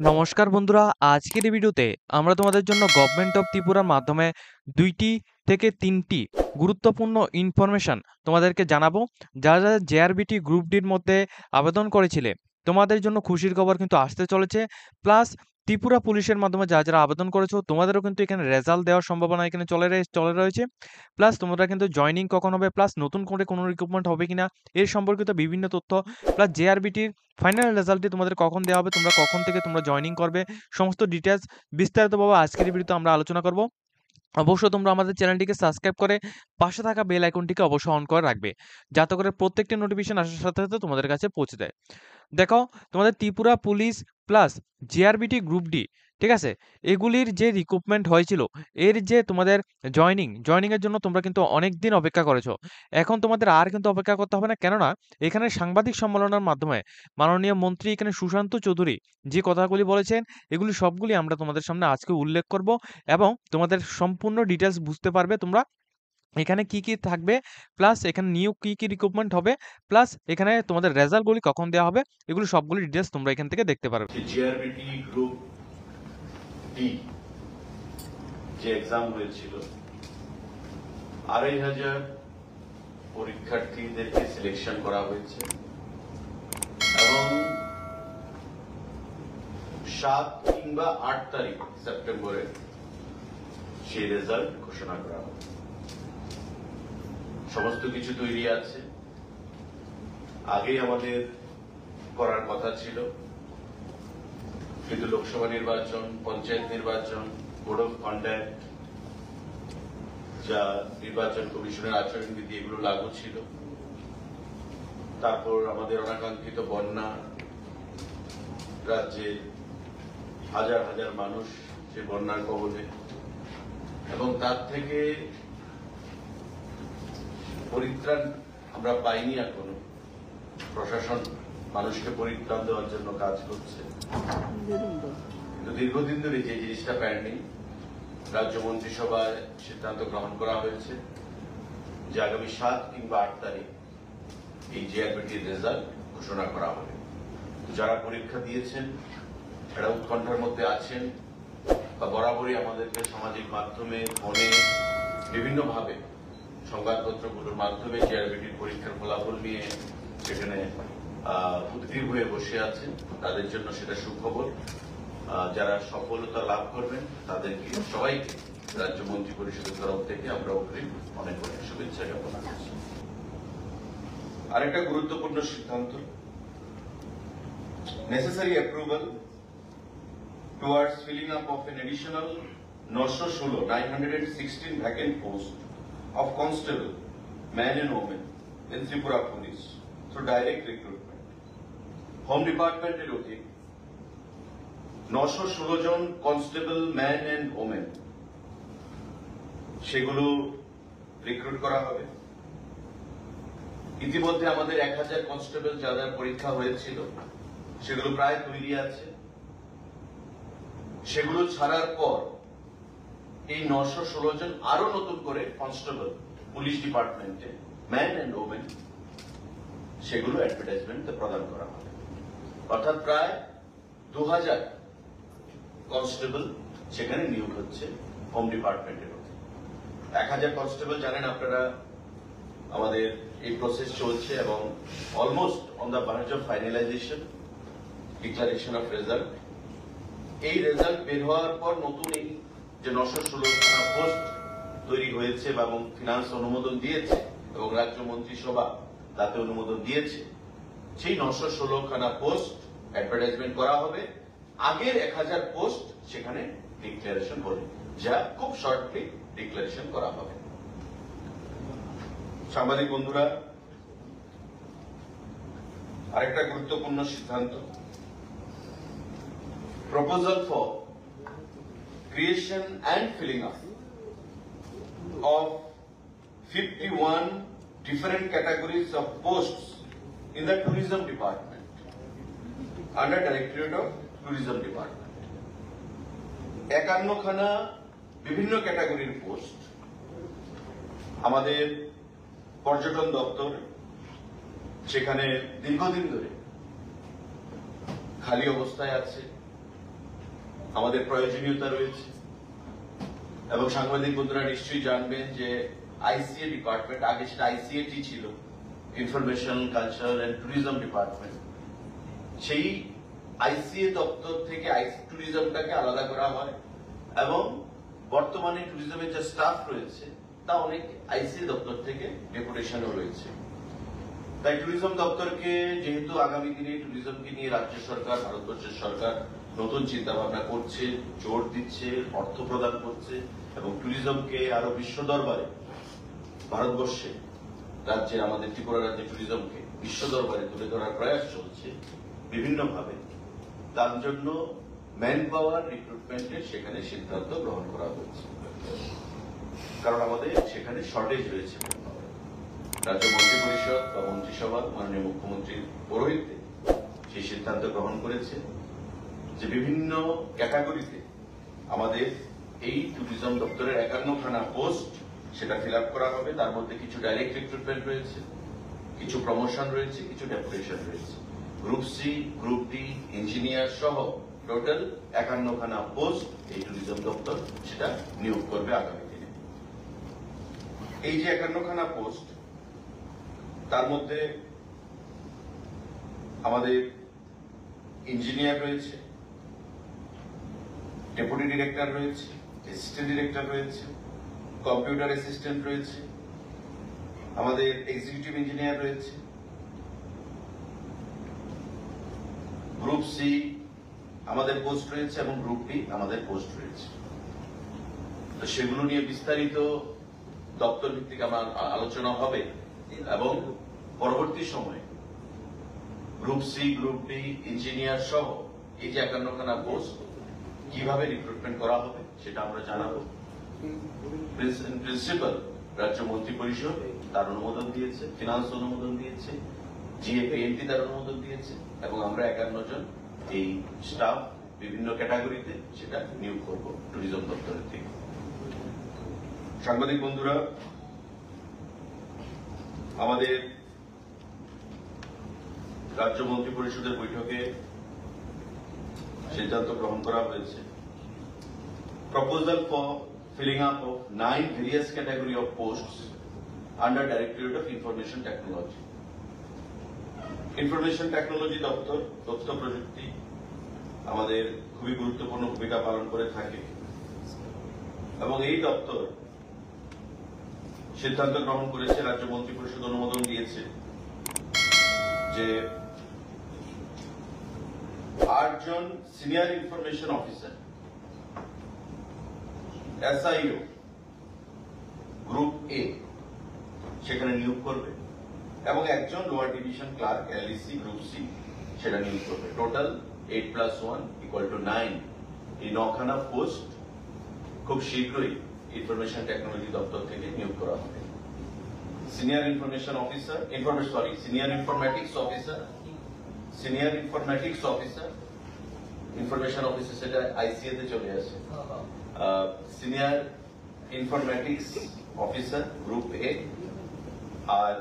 নমস্কার বন্ধুরা, আজকের এই ভিডিওতে আমরা তোমাদের জন্য গভর্নমেন্ট অফ ত্রিপুরার মাধ্যমে ২টি থেকে ৩টি গুরুত্বপূর্ণ ইনফরমেশন তোমাদেরকে জানাবো। যারা যারা জেআরবিটি গ্রুপ ডির মধ্যে আবেদন করেছিলে, তোমাদের জন্য খুশির খবর কিন্তু আসতে চলেছে। প্লাস ত্রিপুরা পুলিশের মাধ্যমে যারা যারা আবেদন করেছো, তোমাদেরও কিন্তু এখানে রেজাল্ট দেওয়ার সম্ভাবনা এখানে চলে রয়েছে। প্লাস তোমরা কিন্তু জয়নিং কখন হবে, প্লাস নতুন করে কোনো রিক্রুটমেন্ট হবে কিনা এর সম্পর্কিত বিভিন্ন তথ্য, প্লাস জেআরবিটির ফাইনাল রেজাল্টটি তোমাদের কখন দেওয়া হবে, তোমরা কখন থেকে তোমরা জয়েনিং করবে, সমস্ত ডিটেলস বিস্তারিতভাবে আজকের এই ভিডিওতে আমরা আলোচনা করব। অবশ্যই তোমরা আমাদের চ্যানেলটিকে সাবস্ক্রাইব করে পাশে থাকা বেল আইকনটিকে অবশ্যই অন করে রাখবে, যাতে করে প্রত্যেকটি নোটিফিকেশন আসার সাথে সাথে তোমাদের কাছে পৌঁছে দেয়। দেখো, তোমাদের Tripura police plus GRBT group D, ঠিক আছে, এগুলির যে রিক্রুটমেন্ট হয়েছিল, এর যে তোমাদের জয়নিংয়ের জন্য তোমরা কিন্তু অনেক দিন অপেক্ষা করেছো। এখন তোমাদের আর কিন্তু অপেক্ষা করতে হবে না, কেননা এখানে সাংবাদিক সম্মেলনের মাধ্যমে মাননীয় মন্ত্রী এখানে সুশান্ত চৌধুরী যে কথাগুলি বলেছেন, এগুলি সবগুলি আমরা তোমাদের সামনে আজকে উল্লেখ করব এবং তোমাদের সম্পূর্ণ ডিটেলস বুঝতে পারবে তোমরা এখানে কি কি থাকবে, প্লাস এখানে নিউ কি রিক্রুটমেন্ট হবে, প্লাস এখানে তোমাদের রেজাল্টগুলি কখন দেওয়া হবে, এগুলো সবগুলি ডিটেলস তোমরা এখান থেকে দেখতে পারবে। জিআরবিটি গ্রুপ ডি যে এক্সাম হয়েছিল, ২,৫০০ পরীক্ষার্থীদেরকে সিলেকশন করা হয়েছে এবং ৭ কিংবা ৮ তারিখ সেপ্টেম্বরে সেই রেজাল্ট ঘোষণা করা হবে। সমস্ত কিছু তৈরি আছে, আগেই আমাদের করার কথা ছিল, কিন্তু লোকসভা নির্বাচন, পঞ্চায়েত নির্বাচন, কোড অফ কন্ডাক্ট, যা নির্বাচন কমিশনের আচরণবিধি, এগুলো লাগু ছিল। তারপর আমাদের অনাকাঙ্ক্ষিত বন্যা, রাজ্যে হাজার হাজার মানুষ সে বন্যার কবলে, এবং তার থেকে পরিত্রাণ আমরা পাইনি এখনো। প্রশাসন মানুষকে পরিত্রাণ দেওয়ার জন্য কাজ করছে, কিন্তু দীর্ঘদিন ধরে যে জিনিসটা পেন্ডিং, রাজ্য মন্ত্রিসভায় সিদ্ধান্ত গ্রহণ করা হয়েছে যে আগামী ৭ কিংবা ৮ তারিখ এই জিআরবিটির রেজাল্ট ঘোষণা করা হবে। যারা পরীক্ষা দিয়েছেন, যারা উৎকণ্ঠার মধ্যে আছেন, বা বরাবরই আমাদেরকে সামাজিক মাধ্যমে, ফোনে, বিভিন্নভাবে সংবাদপত্রগুলোর মাধ্যমে জিআরবিটির পরীক্ষার ফলাফল নিয়ে সেখানে উদ্গ্রীব হয়ে বসে আছেন, তাদের জন্য সেটা সুখবর। যারা সফলতা লাভ করবেন তাদেরকে সবাইকে রাজ্য মন্ত্রী পরিষদের তরফ থেকে আমরা অগ্রিম অনেক অনেক শুভেচ্ছা জ্ঞাপন করছি। আরেকটা গুরুত্বপূর্ণ সিদ্ধান্ত, necessary approval towards filling up of an additional 916 vacant posts of constable, men and women in Tripura Police through direct recruitment. Home Department এর অধীন 916 জন কনস্টেবল, ম্যান এন্ড ওমেন, সেগুলো রিক্রুট করা হবে। ইতিমধ্যে আমাদের ১,০০০ কনস্টেবল যাদের পরীক্ষা হয়েছিল সেগুলো প্রায় তৈরি আছে। সেগুলো ছাড়ার পর এই ৯১৬ জন আরো নতুন করে কনস্টেবল পুলিশ ডিপার্টমেন্টে, ম্যান এন্ড ওমেন, সেগুলো অ্যাডভার্টাইজমেন্টে প্রদান করা হবে। অর্থাৎ প্রায় ২,০০০ কনস্টেবল সেখানে নিয়োগ হচ্ছে হোম ডিপার্টমেন্টের মধ্যে। ১,০০০ কনস্টেবল জানেন আপনারা, আমাদের এই প্রসেস চলছে এবং almost on the verge of finalisation, declaration of result. এই রেজাল্ট বের হওয়ার পর নতুন এই যে ৯১৬খানা পোস্ট তৈরি হয়েছে এবং ফিনান্স অনুমোদন দিয়েছে এবং রাজ্য মন্ত্রিসভা তাতে অনুমোদন দিয়েছে, সেই ৯১৬খানা পোস্ট অ্যাডভার্টাইজমেন্ট করা হবে। আগের ১,০০০ পোস্ট সেখানে ডিক্লারেশন হবে, যা খুব শর্টলি ডিক্লারেশন করা হবে। সাংবাদিক বন্ধুরা, আরেকটা গুরুত্বপূর্ণ সিদ্ধান্ত, proposal for creation and filling up of 51 different categories of posts in the tourism department under Directorate of Tourism Department. ৫১ খানা বিভিন্ন ক্যাটাগরির পোস্ট আমাদের পর্যটন দপ্তর সেখানে দীর্ঘদিন ধরে খালি অবস্থায় আছে। আমাদের প্রয়োজনীয়তা রয়েছে। এবং সাংবাদিক বন্ধুরা নিশ্চয়ই জানবেন যে আইসিএ ডিপার্টমেন্ট, আগে সেটা আইসিএটি ছিল, information culture and tourism department, সেই আইসিএ দপ্তর থেকে ট্যুরিজমটাকে আলাদা করা হয় এবং বর্তমানে ট্যুরিজমের যে স্টাফ রয়েছে তা অনেক আইসিএ দপ্তর থেকে ডেপুটেশনও রয়েছে। তাই ট্যুরিজম দপ্তরকে যেহেতু আগামী দিনে ট্যুরিজমকে নিয়ে রাজ্য সরকার, ভারতবর্ষের সরকার নতুন চিন্তা ভাবনা করছে, জোর দিচ্ছে, অর্থ প্রদান করছে এবং ট্যুরিজমকে আরো বিশ্ব দরবারে, ভারতবর্ষে রাজ্যের, আমাদের ত্রিপুরা রাজ্যের ট্যুরিজমকে বিশ্ব দরবারে তুলে ধরার প্রয়াস চলছে বিভিন্নভাবে, তার জন্য ম্যান পাওয়ার রিক্রুটমেন্টের সেখানে সিদ্ধান্ত গ্রহণ করা হয়েছে। কারণ আমাদের সেখানে শর্টেজ রয়েছে। রাজ্য মন্ত্রী পরিষদ বা মন্ত্রিসভা মাননীয় মুখ্যমন্ত্রীর পৌরোহিত্যে সেই সিদ্ধান্ত গ্রহণ করেছে যে বিভিন্ন ক্যাটাগরিতে আমাদের এই ট্যুরিজম দপ্তরের 51খানা পোস্ট সেটা ফিল আপ করা হবে। তার মধ্যে কিছু ডাইরেক্ট রিক্রুটমেন্ট রয়েছে, কিছু প্রমোশন রয়েছে, কিছু ডেপুটেশন রয়েছে। Group C, group D, engineer সহ টোটাল 51খানা পোস্ট এই ট্যুরিজম দপ্তর সেটা নিয়োগ করবে আগামী দিনে। এই যে 51খানা পোস্ট, তার মধ্যে আমাদের ইঞ্জিনিয়ার রয়েছে, ডেপুটি ডিরেক্টর রয়েছে, অ্যাসিস্ট্যান্ট ডিরেক্টর রয়েছে, কম্পিউটার অ্যাসিস্ট্যান্ট রয়েছে, আমাদের এক্সিকিউটিভ ইঞ্জিনিয়ার রয়েছে। গ্রুপ সি আমাদের পোস্ট রয়েছে এবং গ্রুপ ডি আমাদের পোস্ট রয়েছে। তো সেগুলো নিয়ে বিস্তারিত দপ্তর ভিত্তিক আমার আলোচনা হবে এবং পরবর্তী সময়ে group C, group D, engineer সহ এই যে 51খানা পোস্ট কিভাবে রিক্রুটমেন্ট করা হবে সেটা আমরা জানাবো। প্রিন্সিপাল রাজ্য মন্ত্রী পরিষদ তার অনুমোদন দিয়েছে, ফিনান্স অনুমোদন দিয়েছে, জিএপিএনটি তার অনুমোদন দিয়েছে এবং আমরা 51 জন এই স্টাফ বিভিন্ন ক্যাটাগরিতে সেটা নিয়োগ করব ট্যুরিজম দপ্তরের থেকে। সাংবাদিক বন্ধুরা, আমাদের রাজ্য মন্ত্রী পরিষদের বৈঠকে সিদ্ধান্ত গ্রহণ করা হয়েছে proposal for filling up of 9 various category of posts under Directorate of Information Technology. Information technology দপ্তর তথ্য প্রযুক্তি আমাদের খুবই গুরুত্বপূর্ণ ভূমিকা পালন করে থাকে এবং এই দপ্তর সিদ্ধান্ত গ্রহণ করেছে, রাজ্য মন্ত্রী পরিষদ অনুমোদন দিয়েছে যে 8 জন senior information officer SIO group A সেখানে নিয়োগ করবে এবং একজন lower division clerk LEC group C সেটা নিয়োগ করবে। টোটাল 8+1 = 9। এই 9খানা পোস্ট খুব শীঘ্রই ইনফরমেশন টেকনোলজি দপ্তর থেকে নিয়োগ করা হবে। Senior information officer, senior informatics officer, information officer সেটা আইসিএ তে চলে আসে। Senior informatics officer group A আর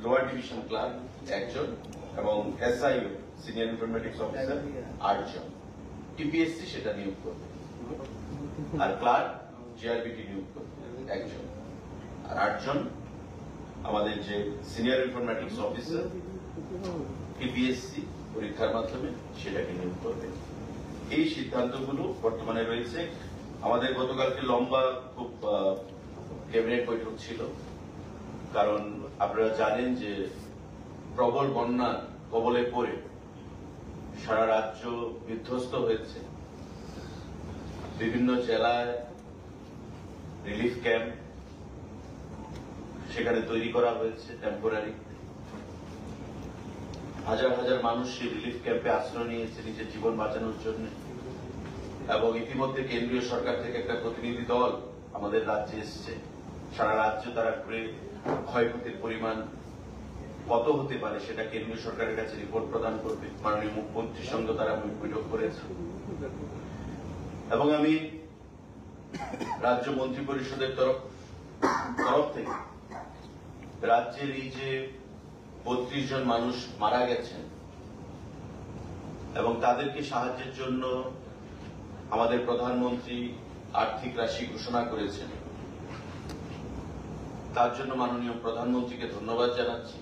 লোয়ার ডিভিশন ক্লার্ক একজন এবং SIO সিনিয়র ইনফরমেটিক্স অফিসার 8 জন। টিপিএসসি সেটা নিয়োগ করবে আর ক্লার্ক জিআরবিটি নিয়োগ করবে একজন আর 8 জন আমাদের যে সিনিয়র ইনফরমেটিক্স অফিসার টিপিএসসি পরীক্ষার মাধ্যমে সেটাকে নিয়োগ করবে। এই সিদ্ধান্তগুলো বর্তমানে রয়েছে। আমাদের গতকালকে লম্বা খুব ক্যাবিনেট বৈঠক ছিল, কারণ আপনারা জানেন যে প্রবল বন্যার কবলে পড়ে সারা রাজ্য বিধ্বস্ত হয়েছে। বিভিন্ন জেলায় রিলিফ ক্যাম্প সেখানে তৈরি করা হয়েছে টেম্পোরারি। হাজার হাজার মানুষ সেই রিলিফ ক্যাম্পে আশ্রয় নিয়েছে নিজের জীবন বাঁচানোর জন্য এবং ইতিমধ্যে কেন্দ্রীয় সরকার থেকে একটা প্রতিনিধি দল আমাদের রাজ্যে এসছে। সারা রাজ্য তারা ঘুরে ক্ষয়ক্ষতির পরিমাণ কত হতে পারে সেটা কেন্দ্রীয় সরকারের কাছে রিপোর্ট প্রদান করবে। মাননীয় মুখ্যমন্ত্রীর সঙ্গে তারা বৈঠক করেছে এবং আমি রাজ্য মন্ত্রী পরিষদের তরফ থেকে রাজ্যের এই যে 32 জন মানুষ মারা গেছেন এবং তাদেরকে সাহায্যের জন্য আমাদের প্রধানমন্ত্রী আর্থিক রাশি ঘোষণা করেছেন, তার জন্য মাননীয় প্রধানমন্ত্রীকে ধন্যবাদ জানাচ্ছি।